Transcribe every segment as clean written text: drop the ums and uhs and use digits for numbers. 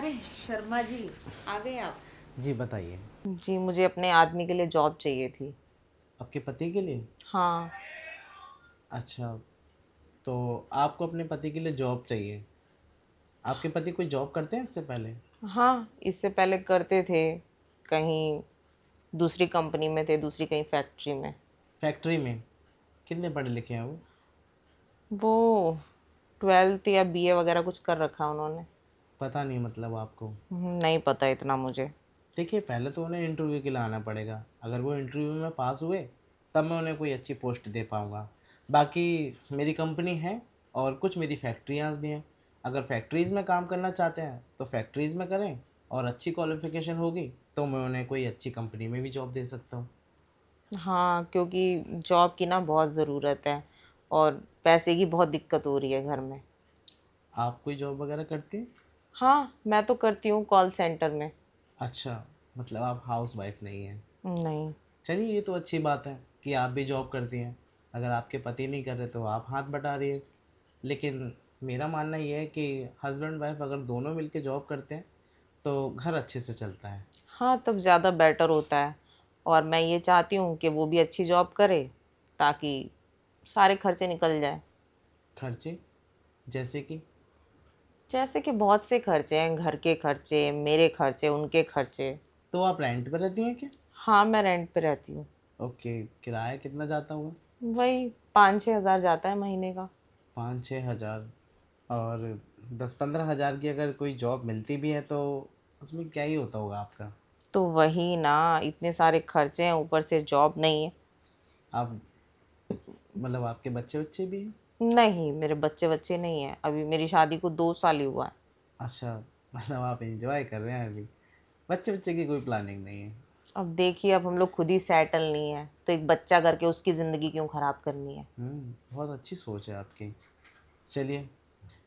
अरे शर्मा जी, आ गए आप। जी बताइए। जी मुझे अपने आदमी के लिए जॉब चाहिए थी। आपके पति के लिए? हाँ। अच्छा, तो आपको अपने पति के लिए जॉब चाहिए। आपके पति कोई जॉब करते हैं इससे पहले? हाँ, इससे पहले करते थे, कहीं दूसरी कंपनी में थे, दूसरी कहीं फैक्ट्री में। फैक्ट्री में? कितने पढ़े लिखे हैं वो? वो 12th या बीए वगैरह कुछ कर रखा उन्होंने। पता नहीं मतलब आपको? नहीं पता इतना मुझे। देखिए, पहले तो उन्हें इंटरव्यू के लिए आना पड़ेगा। अगर वो इंटरव्यू में पास हुए तब मैं उन्हें कोई अच्छी पोस्ट दे पाऊँगा। बाकी मेरी कंपनी है और कुछ मेरी फैक्ट्रियाँ भी हैं। अगर फैक्ट्रीज़ में काम करना चाहते हैं तो फैक्ट्रीज़ में करें, और अच्छी क्वालिफ़िकेशन होगी तो मैं उन्हें कोई अच्छी कंपनी में भी जॉब दे सकता हूँ। हाँ, क्योंकि जॉब की ना बहुत ज़रूरत है और पैसे की बहुत दिक्कत हो रही है घर में। आप कोई जॉब वगैरह करती हैं? हाँ, मैं तो करती हूँ कॉल सेंटर में। अच्छा, मतलब आप हाउस वाइफ नहीं हैं। नहीं। चलिए, ये तो अच्छी बात है कि आप भी जॉब करती हैं। अगर आपके पति नहीं कर रहे तो आप हाथ बटा रही हैं। लेकिन मेरा मानना ये है कि हस्बैंड वाइफ अगर दोनों मिलके जॉब करते हैं तो घर अच्छे से चलता है। हाँ, तब ज़्यादा बेटर होता है। और मैं ये चाहती हूँ कि वो भी अच्छी जॉब करे ताकि सारे खर्चे निकल जाए। खर्चे? जैसे कि? जैसे कि बहुत से खर्चे हैं, घर के खर्चे, मेरे खर्चे, उनके खर्चे। तो आप रेंट पर रहती हैं क्या? हाँ, मैं रेंट पे रहती हूँ। ओके, किराया कितना जाता होगा? वही 5-6 हज़ार जाता है महीने का। 5-6 हज़ार? और 10-15 हज़ार की अगर कोई जॉब मिलती भी है तो उसमें क्या ही होता होगा आपका? तो वही ना, इतने सारे खर्चे हैं, ऊपर से जॉब नहीं है। आप मतलब आपके बच्चे बच्चे भी हैं? नहीं, मेरे बच्चे बच्चे नहीं हैं, अभी मेरी शादी को 2 साल ही हुआ है। अच्छा, मतलब आप एंजॉय कर रहे हैं अभी। बच्चे बच्चे की कोई प्लानिंग नहीं है? अब देखिए, अब हम लोग खुद ही सेटल नहीं है तो एक बच्चा करके उसकी ज़िंदगी क्यों ख़राब करनी है। बहुत अच्छी सोच है आपकी। चलिए,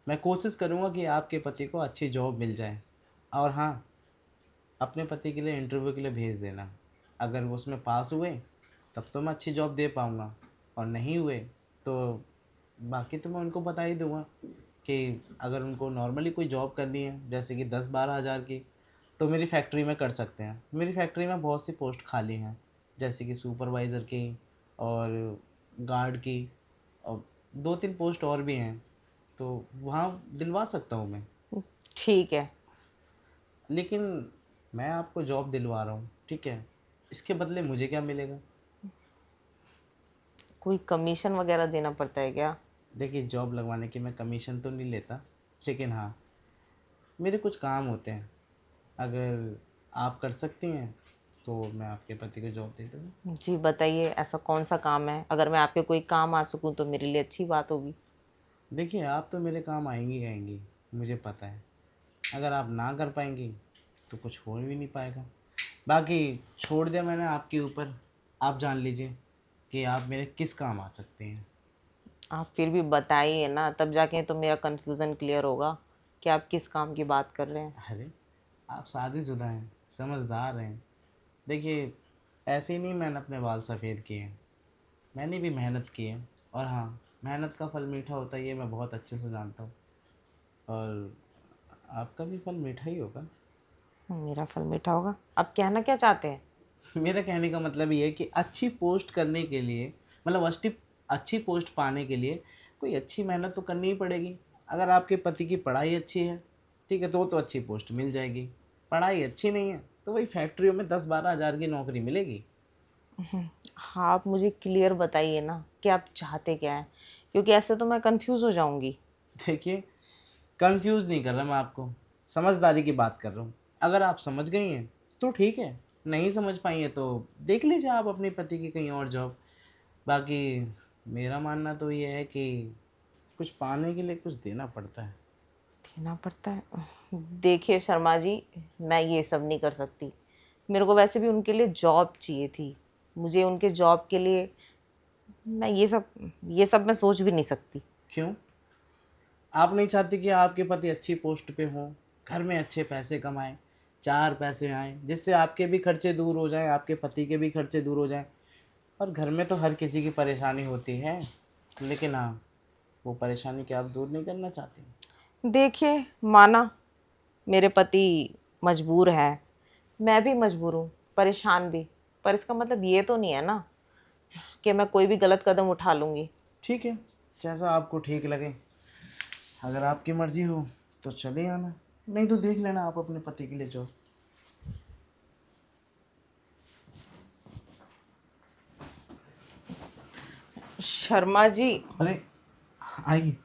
मैं कोशिश करूँगा कि आपके पति को अच्छी जॉब मिल जाए। और हाँ, अपने पति के लिए इंटरव्यू के लिए भेज देना। अगर वो उसमें पास हुए तब तो मैं अच्छी जॉब दे पाऊँगा, और नहीं हुए तो बाकी तो मैं उनको बता ही दूँगा कि अगर उनको नॉर्मली कोई जॉब करनी है जैसे कि 10-12 हज़ार की, तो मेरी फैक्ट्री में कर सकते हैं। मेरी फैक्ट्री में बहुत सी पोस्ट खाली हैं, जैसे कि सुपरवाइज़र की और गार्ड की, और 2-3 पोस्ट और भी हैं, तो वहाँ दिलवा सकता हूँ मैं। ठीक है। लेकिन मैं आपको जॉब दिलवा रहा हूँ, ठीक है? इसके बदले मुझे क्या मिलेगा? कोई कमीशन वगैरह देना पड़ता है क्या? देखिए, जॉब लगवाने की मैं कमीशन तो नहीं लेता, लेकिन हाँ, मेरे कुछ काम होते हैं। अगर आप कर सकती हैं तो मैं आपके पति को जॉब दे दूँगा। जी बताइए, ऐसा कौन सा काम है? अगर मैं आपके कोई काम आ सकूं तो मेरे लिए अच्छी बात होगी। देखिए, आप तो मेरे काम आएँगी ही आएँगी, मुझे पता है। अगर आप ना कर पाएँगी तो कुछ हो भी नहीं पाएगा। बाकी छोड़ दिया मैंने आपके ऊपर, आप जान लीजिए कि आप मेरे किस काम आ सकते हैं। आप फिर भी बताइए ना, तब जाके तो मेरा कन्फ्यूज़न क्लियर होगा कि आप किस काम की बात कर रहे हैं। अरे! आप शादीशुदा हैं, समझदार हैं। देखिए, ऐसे ही नहीं मैंने अपने बाल सफ़ेद किए हैं, मैंने भी मेहनत की है। और हाँ, मेहनत का फल मीठा होता है, ये मैं बहुत अच्छे से जानता हूँ। और आपका भी फल मीठा ही होगा। मेरा फल मीठा होगा? आप कहना क्या चाहते हैं? मेरा कहने का मतलब ये है कि अच्छी पोस्ट करने के लिए, मतलब अच्छी पोस्ट पाने के लिए कोई अच्छी मेहनत तो करनी ही पड़ेगी। अगर आपके पति की पढ़ाई अच्छी है, ठीक है, तो वो तो अच्छी पोस्ट मिल जाएगी। पढ़ाई अच्छी नहीं है तो वही फैक्ट्रियों में 10-12 हज़ार की नौकरी मिलेगी। हाँ, आप मुझे क्लियर बताइए ना कि आप चाहते क्या हैं, क्योंकि ऐसे तो मैं कंफ्यूज हो जाऊंगी। देखिए, कंफ्यूज नहीं कर रहा मैं आपको, समझदारी की बात कर रहा हूँ। अगर आप समझ गई हैं तो ठीक है, नहीं समझ पाई हैं तो देख लीजिए आप अपने पति की कहीं और जॉब। बाकी मेरा मानना तो ये है कि कुछ पाने के लिए कुछ देना पड़ता है। देना पड़ता है? देखिए शर्मा जी, मैं ये सब नहीं कर सकती। मेरे को वैसे भी उनके लिए जॉब चाहिए थी। मुझे उनके जॉब के लिए मैं ये सब मैं सोच भी नहीं सकती। क्यों? आप नहीं चाहती कि आपके पति अच्छी पोस्ट पे हों, घर में अच्छे पैसे कमाएं, चार पैसे आएं, जिससे आपके भी खर्चे दूर हो जाएं, आपके पति के भी खर्चे दूर हो जाएं। और घर में तो हर किसी की परेशानी होती है, लेकिन हाँ, वो परेशानी क्या आप दूर नहीं करना चाहती? देखिए, माना मेरे पति मजबूर है, मैं भी मजबूर हूँ, परेशान भी। पर इसका मतलब ये तो नहीं है ना कि मैं कोई भी गलत कदम उठा लूँगी। ठीक है, जैसा आपको ठीक लगे। अगर आपकी मर्जी हो तो चले आना, नहीं तो देख लेना आप अपने पति के लिए जॉब। शर्मा जी, अरे आइए,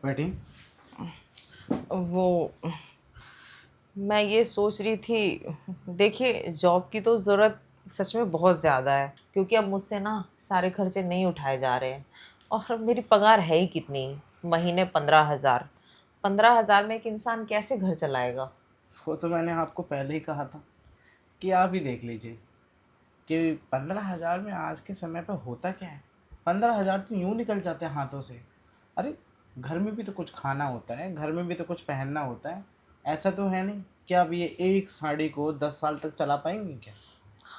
बैठिए। वो मैं ये सोच रही थी, देखिए जॉब की तो ज़रूरत सच में बहुत ज़्यादा है, क्योंकि अब मुझसे ना सारे खर्चे नहीं उठाए जा रहे हैं। और मेरी पगार है ही कितनी, महीने 15,000। 15,000 में एक इंसान कैसे घर चलाएगा? वो तो मैंने आपको पहले ही कहा था कि आप ही देख लीजिए कि 15,000 में आज के समय पर होता क्या है। 15,000 तो यूँ निकल जाते हैं हाथों से। अरे घर में भी तो कुछ खाना होता है, घर में भी तो कुछ पहनना होता है। ऐसा तो है नहीं कि आप ये एक साड़ी को 10 साल तक चला पाएंगे क्या।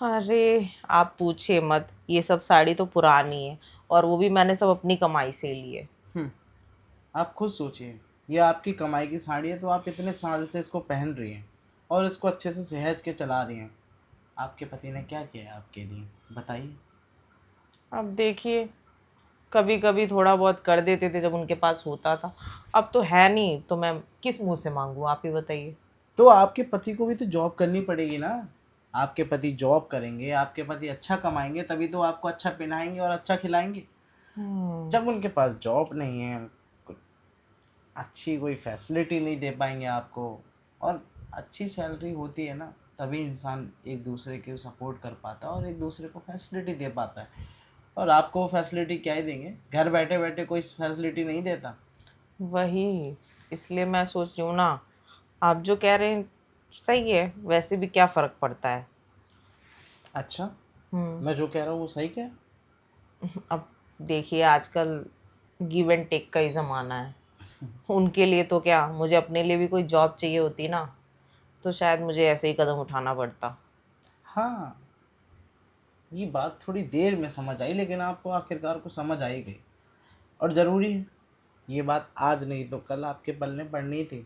अरे आप पूछिए मत, ये सब साड़ी तो पुरानी है, और वो भी मैंने सब अपनी कमाई से ली है। हम्म, आप खुद सोचिए, ये आपकी कमाई की साड़ी है तो आप इतने साल से इसको पहन रही हैं और इसको अच्छे से सहेज के चला रही हैं। आपके पति ने क्या किया है आपके लिए, बताइए। अब देखिए, कभी कभी थोड़ा बहुत कर देते थे जब उनके पास होता था, अब तो है नहीं, तो मैं किस मुंह से मांगू, आप ही बताइए। तो आपके पति को भी तो जॉब करनी पड़ेगी ना। आपके पति जॉब करेंगे, आपके पति अच्छा कमाएंगे, तभी तो आपको अच्छा पहनाएंगे और अच्छा खिलाएंगे। हम्म। जब उनके पास जॉब नहीं है, कुछ अच्छी कोई फैसिलिटी नहीं दे पाएंगे आपको, और अच्छी सैलरी होती है ना, तभी इंसान एक दूसरे के सपोर्ट कर पाता है और एक दूसरे को फैसिलिटी दे पाता है। और आपको वो फैसिलिटी क्या ही देंगे, घर बैठे बैठे कोई फैसिलिटी नहीं देता। वही, इसलिए मैं सोच रही हूँ ना, आप जो कह रहे हैं सही है, वैसे भी क्या फ़र्क पड़ता है। अच्छा, हम्म। मैं जो कह रहा हूँ वो सही क्या है। अब देखिए, आजकल गिव एंड टेक का ही ज़माना है। उनके लिए तो क्या, मुझे अपने लिए भी कोई जॉब चाहिए होती ना, तो शायद मुझे ऐसे ही कदम उठाना पड़ता। हाँ, ये बात थोड़ी देर में समझ आई, लेकिन आपको आखिरकार को समझ आई गई। और ज़रूरी है, ये बात आज नहीं तो कल आपके पल्ले पड़नी थी।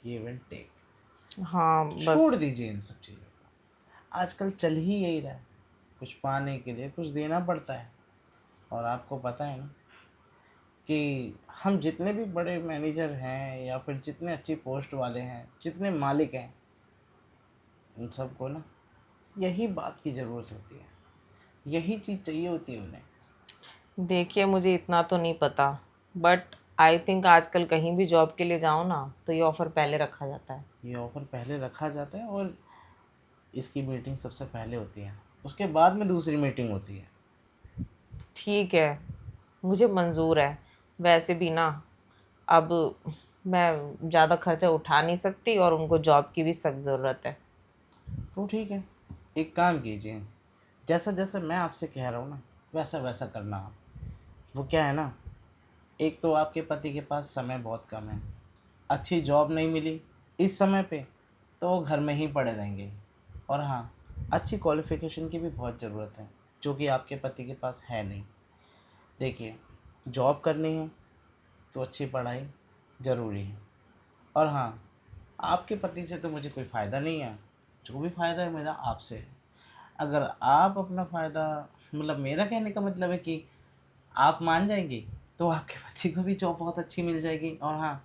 गिव एंड टेक हाँ बस। छोड़ दीजिए इन सब चीज़ों को। आजकल चल ही यही रहा है, कुछ पाने के लिए कुछ देना पड़ता है। और आपको पता है ना कि हम जितने भी बड़े मैनेजर हैं या फिर जितने अच्छी पोस्ट वाले हैं, जितने मालिक हैं, उन सबको ना यही बात की ज़रूरत होती है, यही चीज़ चाहिए होती है उन्हें। देखिए, मुझे इतना तो नहीं पता, बट आई थिंक आजकल कहीं भी जॉब के लिए जाओ ना, तो ये ऑफ़र पहले रखा जाता है। ये ऑफ़र पहले रखा जाता है और इसकी मीटिंग सबसे पहले होती है, उसके बाद में दूसरी मीटिंग होती है। ठीक है, मुझे मंजूर है। वैसे भी ना, अब मैं ज़्यादा खर्चा उठा नहीं सकती, और उनको जॉब की भी सख्त ज़रूरत है। तो ठीक है, एक काम कीजिए, जैसा जैसा मैं आपसे कह रहा हूँ ना, वैसा वैसा करना आप। वो क्या है ना, एक तो आपके पति के पास समय बहुत कम है, अच्छी जॉब नहीं मिली इस समय पे तो वो घर में ही पड़े रहेंगे। और हाँ, अच्छी क्वालिफ़िकेशन की भी बहुत ज़रूरत है, जो कि आपके पति के पास है नहीं। देखिए, जॉब करनी है तो अच्छी पढ़ाई ज़रूरी है। और हाँ, आपके पति से तो मुझे कोई फ़ायदा नहीं है, जो भी फ़ायदा है मेरा आपसे है। अगर आप अपना फ़ायदा, मतलब मेरा कहने का मतलब है कि आप मान जाएंगी तो आपके पति को भी जॉब बहुत अच्छी मिल जाएगी। और हाँ,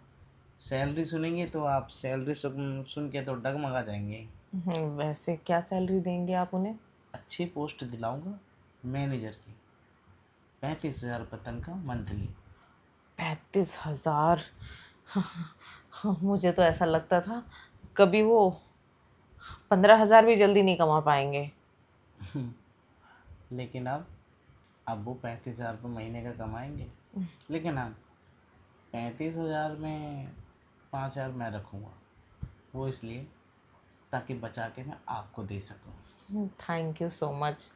सैलरी सुनेंगे तो आप सैलरी सुन सुन के तो डगमगा जाएंगे। वैसे क्या सैलरी देंगे आप उन्हें? अच्छी पोस्ट दिलाऊंगा, मैनेजर की, 35,000 रुपये तनख्वाह मंथली। 35,000? मुझे तो ऐसा लगता था कभी वो 15,000 भी जल्दी नहीं कमा पाएंगे। लेकिन अब वो 35,000 रुपये महीने का कमाएंगे। लेकिन हाँ, 35,000 में 5,000 मैं रखूँगा, वो इसलिए ताकि बचा के मैं आपको दे सकूँ। Thank you so much.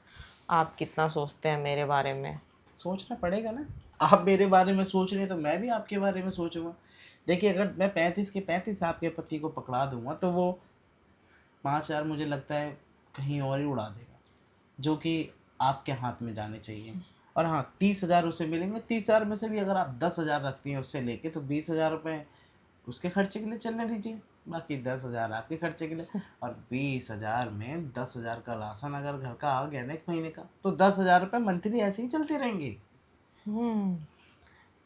आप कितना सोचते हैं मेरे बारे में। सोचना पड़ेगा ना, आप मेरे बारे में सोच रहे हैं तो मैं भी आपके बारे में सोचूंगा। देखिए, अगर मैं 35 के 35 आपके पति को पकड़ा दूंगा तो वो 5,000 मुझे लगता है कहीं और ही उड़ा देगा, जो कि आपके हाथ में जाने चाहिए। और हाँ, 30,000 उसे मिलेंगे। 30,000 में से भी अगर आप 10,000 रखती हैं उससे लेके, तो 20,000 रुपये उसके खर्चे के लिए चलने दीजिए। बाकी 10,000 आपके खर्चे के लिए। और 20,000 में 10,000 का राशन अगर घर का आ गया ना एक महीने का, तो 10,000 रुपये मंथली ऐसे ही चलते रहेंगे।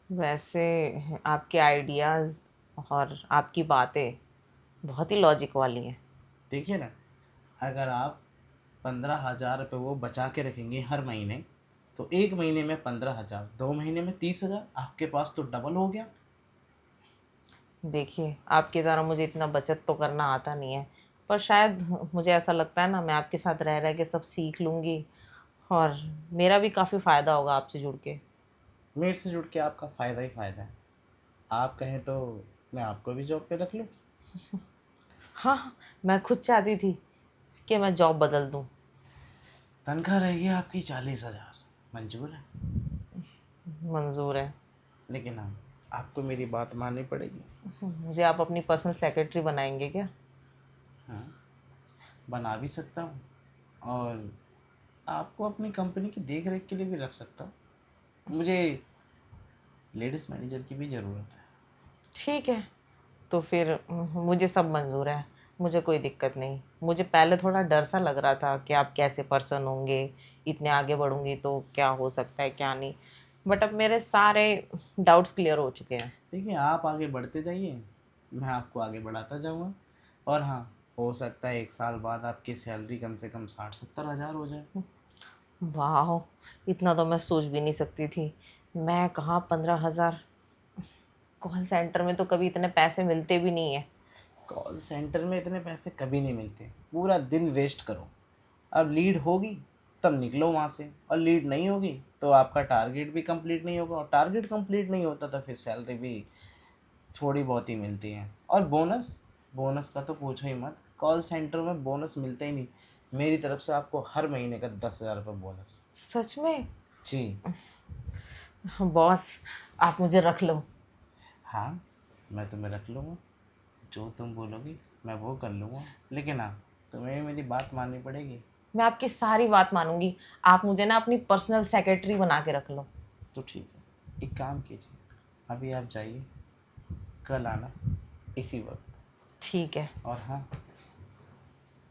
वैसे आपके आइडियाज़ और आपकी बातें बहुत ही लॉजिक वाली हैं। देखिए ना, अगर आप 15,000 रुपये वो बचा के रखेंगे हर महीने, तो एक महीने में 15,000, 2 महीने में 30,000, आपके पास तो डबल हो गया। देखिए, आपकी तरह मुझे इतना बचत तो करना आता नहीं है, पर शायद मुझे ऐसा लगता है ना, मैं आपके साथ रह रह के सब सीख लूँगी और मेरा भी काफ़ी फ़ायदा होगा आपसे जुड़ के। मेरे से जुड़ के आपका फ़ायदा ही फ़ायदा है। आप कहें तो मैं आपको भी जॉब पे रख लूँ। हाँ हाँ, मैं खुद चाहती थी कि मैं जॉब बदल दूँ। तनख्वाह रहेगी आपकी 40,000, मंजूर है? मंजूर है। लेकिन हाँ, आपको मेरी बात माननी पड़ेगी। मुझे आप अपनी पर्सनल सेक्रेटरी बनाएंगे क्या? हाँ, बना भी सकता हूँ, और आपको अपनी कंपनी की देख रेख के लिए भी रख सकता हूँ। मुझे लेडीज़ मैनेजर की भी ज़रूरत है। ठीक है, तो फिर मुझे सब मंजूर है, मुझे कोई दिक्कत नहीं। मुझे पहले थोड़ा डर सा लग रहा था कि आप कैसे पर्सन होंगे, इतने आगे बढ़ूंगी तो क्या हो सकता है क्या नहीं, बट अब मेरे सारे डाउट्स क्लियर हो चुके हैं। देखिए, आप आगे बढ़ते जाइए, मैं आपको आगे बढ़ाता जाऊँगा। और हाँ, हो सकता है 1 साल बाद आपकी सैलरी कम से कम 60-70 हज़ार हो जाए। वाह, इतना तो मैं सोच भी नहीं सकती थी। मैं कहाँ 15,000, कॉल सेंटर में तो कभी इतने पैसे मिलते भी नहीं है। कॉल सेंटर में इतने पैसे कभी नहीं मिलते, पूरा दिन वेस्ट करो। अब लीड होगी तब निकलो वहाँ से, और लीड नहीं होगी तो आपका टारगेट भी कंप्लीट नहीं होगा, और टारगेट कंप्लीट नहीं होता तो फिर सैलरी भी थोड़ी बहुत ही मिलती है। और बोनस, बोनस का तो पूछो ही मत, कॉल सेंटर में बोनस मिलता ही नहीं। मेरी तरफ से आपको हर महीने का 10,000 रुपये बोनस। सच में? जी बॉस, आप मुझे रख लो। हाँ, मैं तुम्हें रख लूँगा, जो तुम बोलोगी मैं वो कर लूँगा। लेकिन हाँ, तुम्हें मेरी बात माननी पड़ेगी। मैं आपकी सारी बात मानूंगी। आप मुझे ना अपनी पर्सनल सेक्रेटरी बना के रख लो। तो ठीक है, एक काम कीजिए, अभी आप जाइए, कल आना इसी वक्त। ठीक है। और हाँ,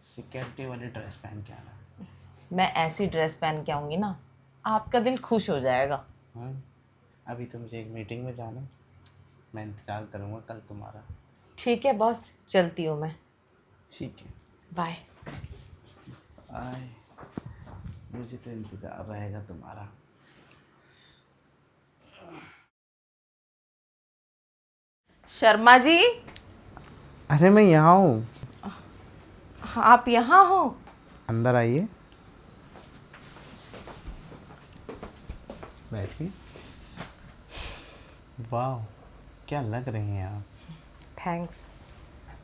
सिक्योरिटी वाली ड्रेस पहन के आना। मैं ऐसी ड्रेस पहन के आऊँगी ना, आपका दिल खुश हो जाएगा। अभी तो मुझे एक मीटिंग में जाना है, मैं इंतज़ार करूँगा कल तुम्हारा। ठीक है बॉस, चलती हूँ मैं। ठीक है, बाय। आए, मुझे तो इंतज़ार रहेगा तुम्हारा। शर्मा जी, अरे मैं यहाँ हूँ, आप यहाँ हो? अंदर आइए, बैठिए। वाह, क्या लग रहे हैं आप। थैंक्स।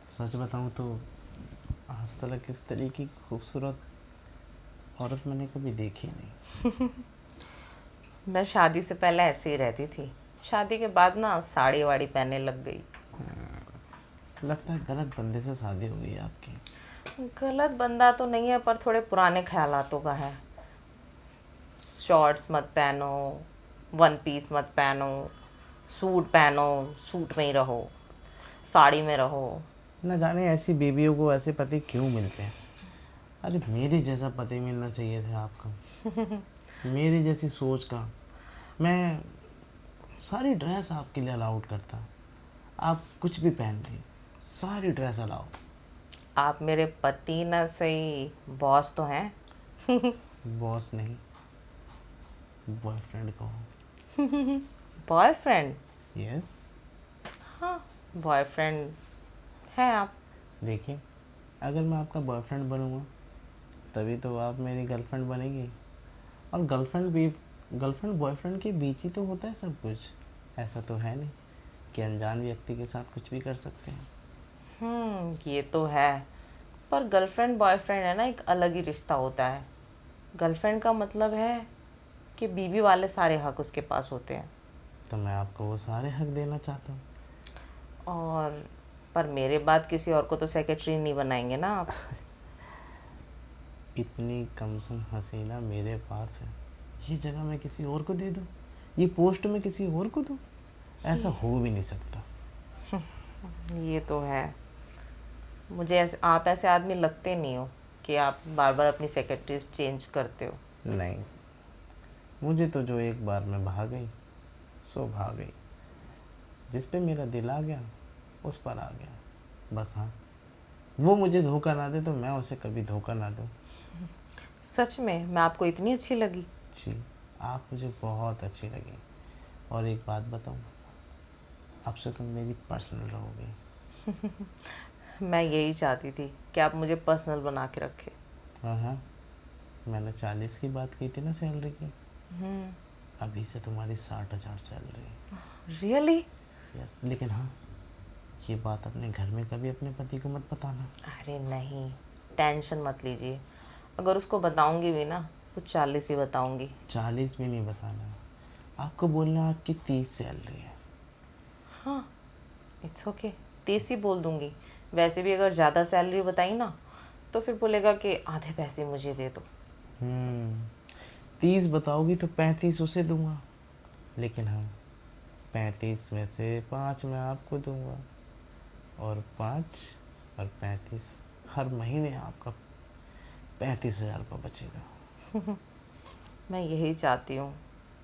सच बताऊँ तो आज तक इस तरीके की खूबसूरत औरत मैंने कभी देखी नहीं। मैं शादी से पहले ऐसे ही रहती थी, शादी के बाद ना साड़ी वाड़ी पहनने लग गई। लगता है गलत बंदे से शादी हो गई आपकी। गलत बंदा तो नहीं है, पर थोड़े पुराने ख्यालातों का है। शॉर्ट्स मत पहनो, वन पीस मत पहनो, सूट पहनो, सूट में ही रहो, साड़ी में रहो। न जाने ऐसी बीवियों को ऐसे पति क्यों मिलते हैं। अरे मेरे जैसा पति मिलना चाहिए था आपको, मेरी जैसी सोच का। मैं सारी ड्रेस आपके लिए अलाउड करता, आप कुछ भी पहनती, सारी ड्रेस अलाउ। आप मेरे पति ना सही, बॉस तो हैं। बॉस नहीं, बॉयफ्रेंड कहो। बॉयफ्रेंड? यस। हाँ, बॉयफ्रेंड है आप। देखिए, अगर मैं आपका बॉयफ्रेंड बनूंगा तभी तो आप मेरी गर्लफ्रेंड बनेगी। और गर्लफ्रेंड बॉयफ्रेंड के बीच ही तो होता है सब कुछ। ऐसा तो है नहीं कि अनजान व्यक्ति के साथ कुछ भी कर सकते हैं। ये तो है, पर गर्लफ्रेंड बॉयफ्रेंड है ना, एक अलग ही रिश्ता होता है। गर्लफ्रेंड का मतलब है कि बीवी वाले सारे हक उसके पास होते हैं। तो मैं आपको वो सारे हक देना चाहता हूँ। और पर मेरे बाद किसी और को तो सेक्रेटरी नहीं बनाएंगे ना आप। इतनी कमसम हसीना मेरे पास है, ये जगह मैं किसी और को दे दूँ, ये पोस्ट मैं किसी और को दूँ? ऐसा हो भी नहीं सकता। ये तो है, मुझे ऐसे आप ऐसे आदमी लगते नहीं हो कि आप बार बार अपनी सेक्रेटरीज चेंज करते हो। नहीं, मुझे तो जो एक बार में भाग गई सो भाग गई। जिस पे मेरा दिल आ गया उस पर आ गया। बस हाँ, वो मुझे धोखा ना दे तो मैं उसे कभी धोखा ना दूँ। सच में मैं आपको इतनी अच्छी लगी? जी, आप मुझे बहुत अच्छी लगी। और एक बात बताऊँ, अब से तुम मेरी पर्सनल रहोगी। मैं यही चाहती थी कि आप मुझे पर्सनल बना के रखें। हाँ हाँ, मैंने 40 की बात की थी ना सैलरी की, अभी से तुम्हारी 60,000 सैलरी है। रियली? यस, लेकिन हाँ, ये बात अपने घर में कभी अपने पति को मत बताना। अरे नहीं, टेंशन मत लीजिए। अगर उसको बताऊंगी भी ना तो 40 ही बताऊंगी। 40 भी नहीं बताना, आपको बोलना आपकी 30 सैलरी है। हाँ, इट्स ओके, 30 ही बोल दूंगी। वैसे भी अगर ज़्यादा सैलरी बताई ना तो फिर बोलेगा कि आधे पैसे मुझे दे दो। 30 बताओगी तो 35 उसे दूंगा, लेकिन हाँ, 35 में से 5 मैं आपको दूंगा, और 5 और 35 हर महीने आपका 35,000 रुपये बचेगा। मैं यही चाहती हूँ,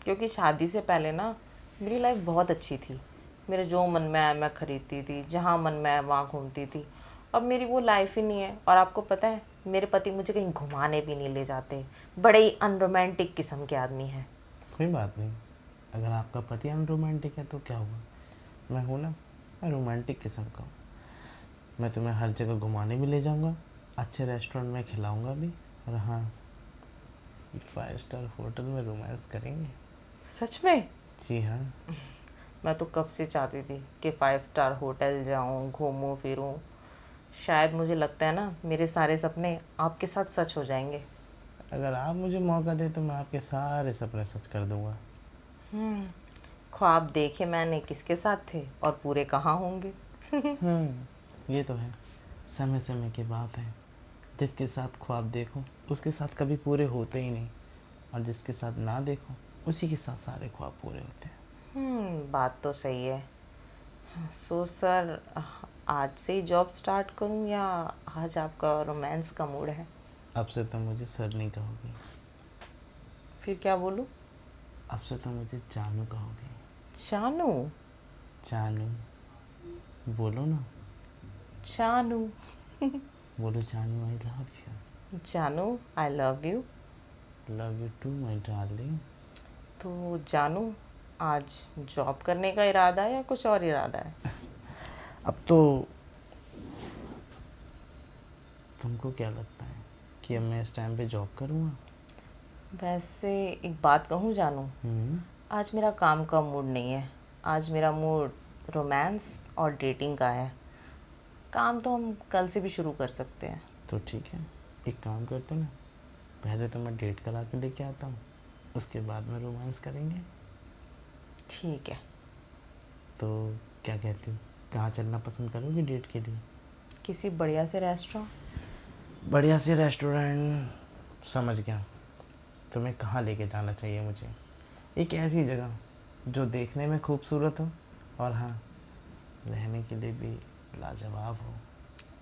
क्योंकि शादी से पहले ना मेरी लाइफ बहुत अच्छी थी। मेरे जो मन में आया मैं खरीदती थी, जहाँ मन में आया वहाँ घूमती थी। अब मेरी वो लाइफ ही नहीं है। और आपको पता है, मेरे पति मुझे कहीं घुमाने भी नहीं ले जाते। बड़े ही अनरोमांटिक किस्म के आदमी हैं। कोई बात नहीं, अगर आपका पति अनरोमांटिक है तो क्या हुआ, मैं हूँ ना, मैं रोमांटिक किस्म का हूँ। मैं तुम्हें हर जगह घुमाने भी ले जाऊँगा, अच्छे रेस्टोरेंट में खिलाऊँगा भी, और हाँ, 5 स्टार होटल में रोमांस करेंगे। सच में? जी हाँ। मैं तो कब से चाहती थी कि 5 स्टार होटल जाऊँ, घूमूं फिरूं। शायद मुझे लगता है ना, मेरे सारे सपने आपके साथ सच हो जाएंगे। अगर आप मुझे मौका दें तो मैं आपके सारे सपने सच कर दूँगा। ख्वाब देखे मैंने किसके साथ थे और पूरे कहाँ होंगे। ये तो है, समय समय की बात है। जिसके साथ ख्वाब देखो उसके साथ कभी पूरे होते ही नहीं, और जिसके साथ ना देखो उसी के साथ सारे ख्वाब पूरे होते हैं। बात तो सही है। सो सर, आज से ही जॉब स्टार्ट करूं या आज आपका रोमांस का मूड है? अब से तो मुझे सर नहीं कहोगे, फिर क्या बोलूं? अब से तो मुझे जानू कहोगे। जानू? जानू, बोलो ना, जानू? बोलो जानू, आई लव यू। जानू, I love you. Love you too my darling. तो जानू, आज जॉब करने का इरादा है या कुछ और इरादा है? अब तो तुमको क्या लगता है कि अब मैं इस टाइम पे जॉब करूँगा? वैसे एक बात कहूँ जानू, आज मेरा काम का मूड नहीं है। आज मेरा मूड रोमांस और डेटिंग का है। काम तो हम कल से भी शुरू कर सकते हैं। तो ठीक है, एक काम करते ना, पहले तो मैं डेट करा के लेके आता हूँ, उसके बाद में रोमांस करेंगे। ठीक है। तो क्या कहती हूँ, कहाँ चलना पसंद करोगे डेट के लिए? किसी बढ़िया से रेस्टोरेंट। बढ़िया से रेस्टोरेंट, समझ गया। तुम्हें कहाँ लेके जाना चाहिए मुझे? एक ऐसी जगह जो देखने में खूबसूरत हो, और हाँ, रहने के लिए भी लाजवाब हो।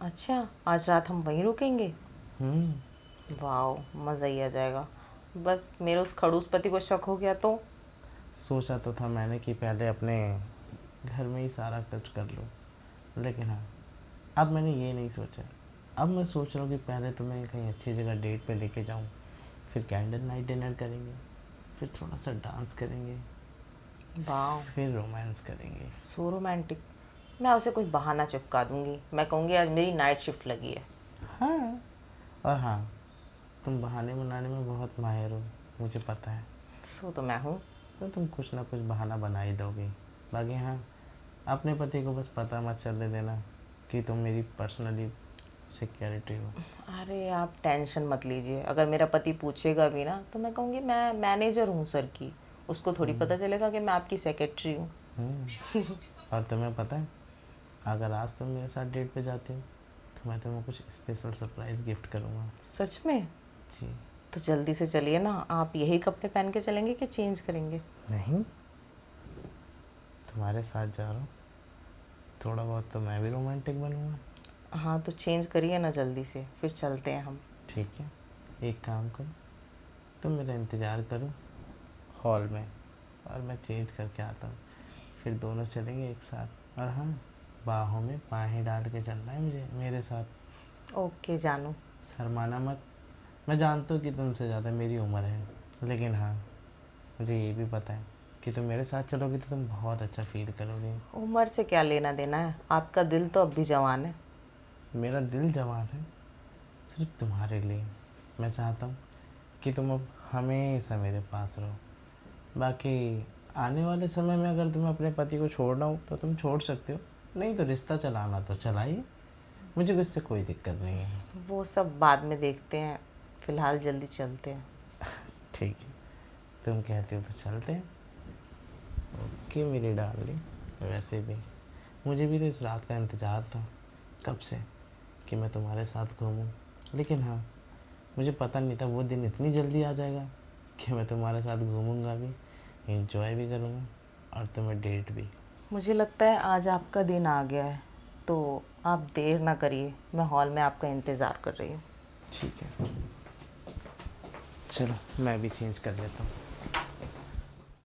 अच्छा, आज रात हम वहीं रुकेंगे? हम्म वाह, मज़ा ही आ जाएगा। बस मेरे उस खड़ूस पति को शक हो गया तो? सोचा तो था मैंने कि पहले अपने घर में ही सारा कुछ कर लूँ, लेकिन हाँ, अब मैंने ये नहीं सोचा। अब मैं सोच रहा हूँ कि पहले तो मैं कहीं अच्छी जगह डेट पे लेके जाऊँ, फिर कैंडल नाइट डिनर करेंगे, फिर थोड़ा सा डांस करेंगे, वाह, फिर रोमांस करेंगे। So romantic. मैं उसे कोई बहाना चिपका दूंगी। मैं कहूँगी आज मेरी नाइट शिफ्ट लगी है। हाँ, और हाँ, तुम बहाने बनाने में बहुत माहिर हो, मुझे पता है। सो तो मैं हूँ। तो तुम कुछ ना कुछ बहाना बना ही दोगे। बाकी हाँ, अपने पति को बस पता मत चलने देना कि तुम मेरी पर्सनली सिक्योरिटी हो। अरे आप टेंशन मत लीजिए। अगर मेरा पति पूछेगा भी ना तो मैं कहूँगी मैं मैनेजर हूँ सर की। उसको थोड़ी पता चलेगा कि मैं आपकी सेक्रेटरी हूँ। और तुम्हें पता है, अगर आज तुम मेरे साथ डेट पे जाती हो तो मैं तुम्हें कुछ स्पेशल सरप्राइज़ गिफ्ट करूँगा। सच में? जी। तो जल्दी से चलिए ना। आप यही कपड़े पहन के चलेंगे कि चेंज करेंगे? नहीं, तुम्हारे साथ जा रहा हूँ, थोड़ा बहुत तो मैं भी रोमांटिक बनूँगा। हाँ तो चेंज करिए ना जल्दी से, फिर चलते हैं हम। ठीक है, एक काम करो, तुम मेरा इंतज़ार करो हॉल में, और मैं चेंज करके आता हूँ, फिर दोनों चलेंगे एक साथ। और हाँ, बाहों में बाहें डाल के चलना है मुझे, मेरे साथ। ओके जानू। शर्माना मत। मैं जानता हूँ कि तुमसे ज़्यादा मेरी उम्र है, लेकिन हाँ, मुझे ये भी पता है कि तुम मेरे साथ चलोगे तो तुम बहुत अच्छा फील करोगे। उम्र से क्या लेना देना है, आपका दिल तो अब भी जवान है। मेरा दिल जवान है सिर्फ तुम्हारे लिए। मैं चाहता हूँ कि तुम अब हमेशा मेरे पास रहो। बाकी आने वाले समय में अगर तुम्हें अपने पति को छोड़ना हो तो तुम छोड़ सकते हो, नहीं तो रिश्ता चलाना तो चलाइए, मुझे उससे कोई दिक्कत नहीं है। वो सब बाद में देखते हैं, फिलहाल जल्दी चलते हैं। ठीक है, तुम कहते हो तो चलते हैं। ओके मेरी डार्लिंग। वैसे भी मुझे भी तो इस रात का इंतज़ार था कब से कि मैं तुम्हारे साथ घूमूं, लेकिन हाँ, मुझे पता नहीं था वो दिन इतनी जल्दी आ जाएगा कि मैं तुम्हारे साथ घूमूंगा भी, एंजॉय भी करूँगा, और तुम्हें डेट भी। मुझे लगता है आज आपका दिन आ गया है, तो आप देर ना करिए, मैं हॉल में आपका इंतज़ार कर रही हूँ। ठीक है, चलो मैं भी चेंज कर लेता हूँ।